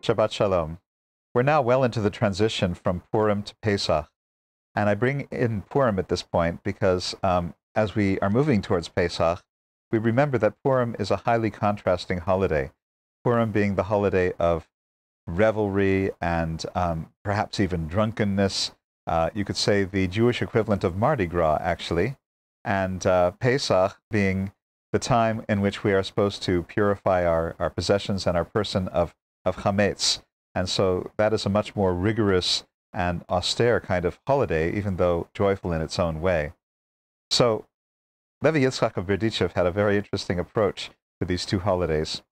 Shabbat Shalom. We're now well into the transition from Purim to Pesach. And I bring in Purim at this point because as we are moving towards Pesach, we remember that Purim is a highly contrasting holiday. Purim being the holiday of revelry and perhaps even drunkenness. You could say the Jewish equivalent of Mardi Gras, actually. And Pesach being the time in which we are supposed to purify our possessions and our person of chametz. And so that is a much more rigorous and austere kind of holiday, even though joyful in its own way. So Levi Yitzchak of Berdichev had a very interesting approach to these two holidays.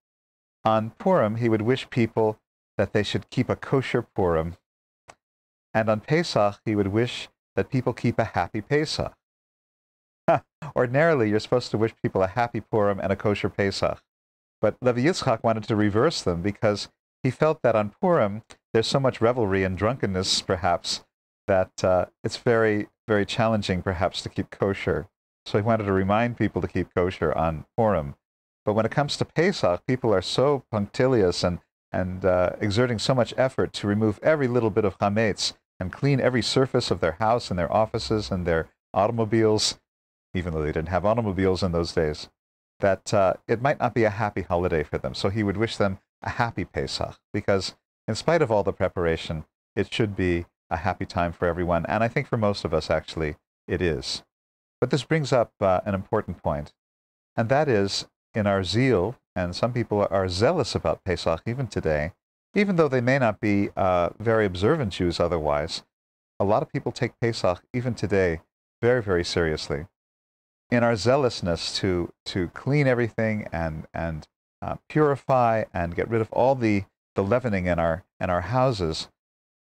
On Purim, he would wish people that they should keep a kosher Purim, and on Pesach, he would wish that people keep a happy Pesach. Ordinarily, you're supposed to wish people a happy Purim and a kosher Pesach. But Levi Yitzchak wanted to reverse them because he felt that on Purim, there's so much revelry and drunkenness, perhaps, that it's very, very challenging, perhaps, to keep kosher. So he wanted to remind people to keep kosher on Purim. But when it comes to Pesach, people are so punctilious and exerting so much effort to remove every little bit of chametz and clean every surface of their house and their offices and their automobiles, even though they didn't have automobiles in those days, that it might not be a happy holiday for them. So he would wish them a happy Pesach, because in spite of all the preparation, it should be a happy time for everyone. And I think for most of us, actually, it is. But this brings up an important point, and that is in our zeal, and some people are zealous about Pesach even today, even though they may not be very observant Jews otherwise, a lot of people take Pesach even today very, very seriously. In our zealousness to clean everything and purify and get rid of all the leavening in our houses,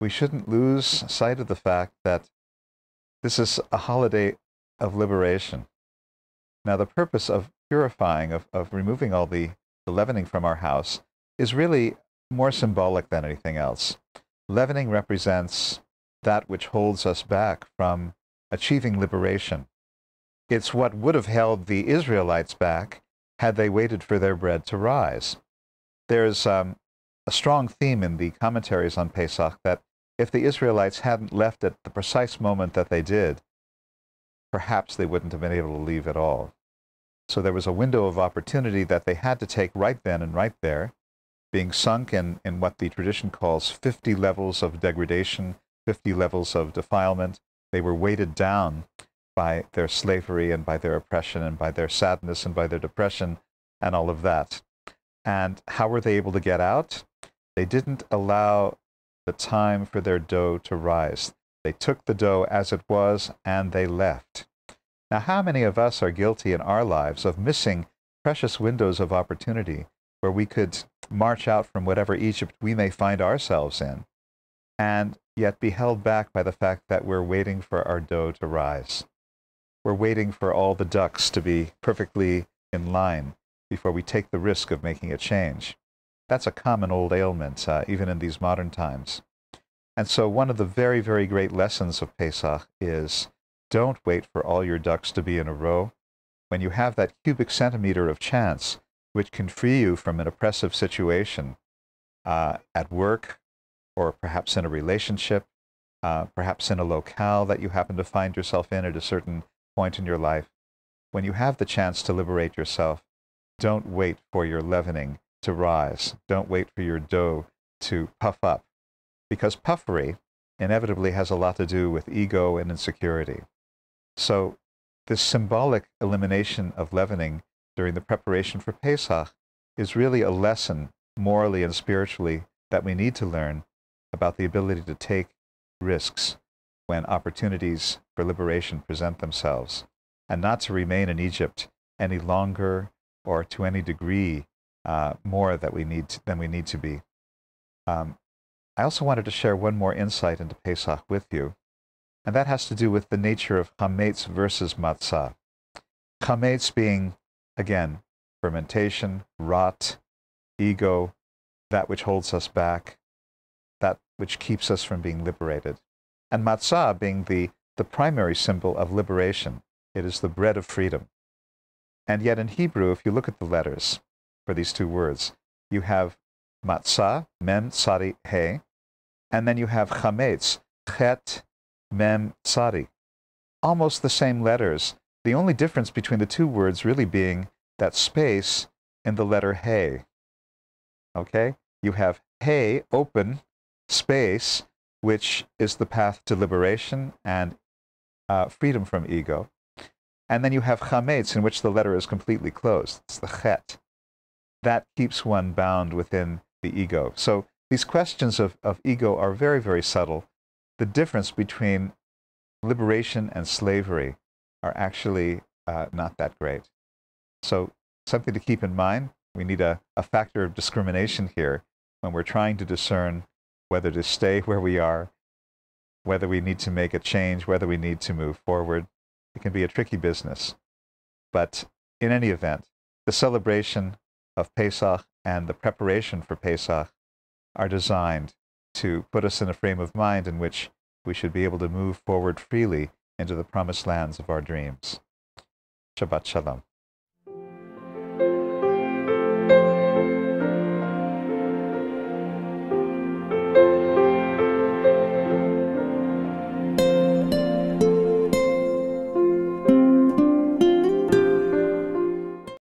we shouldn't lose sight of the fact that this is a holiday of liberation. Now, the purpose of purifying, of removing all the leavening from our house, is really more symbolic than anything else. Leavening represents that which holds us back from achieving liberation. It's what would have held the Israelites back had they waited for their bread to rise. There's a strong theme in the commentaries on Pesach that if the Israelites hadn't left at the precise moment that they did, perhaps they wouldn't have been able to leave at all. So there was a window of opportunity that they had to take right then and right there, being sunk in what the tradition calls 50 levels of degradation, 50 levels of defilement. They were weighted down by their slavery and by their oppression and by their sadness and by their depression and all of that. And how were they able to get out? They didn't allow the time for their dough to rise. They took the dough as it was and they left. Now, how many of us are guilty in our lives of missing precious windows of opportunity where we could march out from whatever Egypt we may find ourselves in, and yet be held back by the fact that we're waiting for our dough to rise? We're waiting for all the ducks to be perfectly in line before we take the risk of making a change. That's a common old ailment, even in these modern times. And so one of the very, very great lessons of Pesach is don't wait for all your ducks to be in a row. When you have that cubic centimeter of chance, which can free you from an oppressive situation at work, or perhaps in a relationship, perhaps in a locale that you happen to find yourself in at a certain point in your life, when you have the chance to liberate yourself, don't wait for your leavening to rise. Don't wait for your dough to puff up, because puffery inevitably has a lot to do with ego and insecurity. So this symbolic elimination of leavening during the preparation for Pesach is really a lesson, morally and spiritually, that we need to learn about the ability to take risks when opportunities for liberation present themselves, and not to remain in Egypt any longer or to any degree more than we need to be. I also wanted to share one more insight into Pesach with you, and that has to do with the nature of chametz versus matzah. Chametz being, again, fermentation, rot, ego, that which holds us back, that which keeps us from being liberated. And matzah being the primary symbol of liberation. It is the bread of freedom. And yet in Hebrew, if you look at the letters for these two words, you have matzah, mem tsadi he, and then you have chametz, chet, mem tsadi. Almost the same letters. The only difference between the two words really being that space in the letter he. Okay? You have he, open, space, which is the path to liberation and freedom from ego. And then you have chametz, in which the letter is completely closed. It's the chet. That keeps one bound within the ego. So these questions of ego are very, very subtle. The difference between liberation and slavery are actually not that great. So something to keep in mind. We need a factor of discrimination here when we're trying to discern whether to stay where we are, whether we need to make a change, whether we need to move forward. It can be a tricky business. But in any event, the celebration of Pesach and the preparation for Pesach are designed to put us in a frame of mind in which we should be able to move forward freely into the promised lands of our dreams. Shabbat Shalom.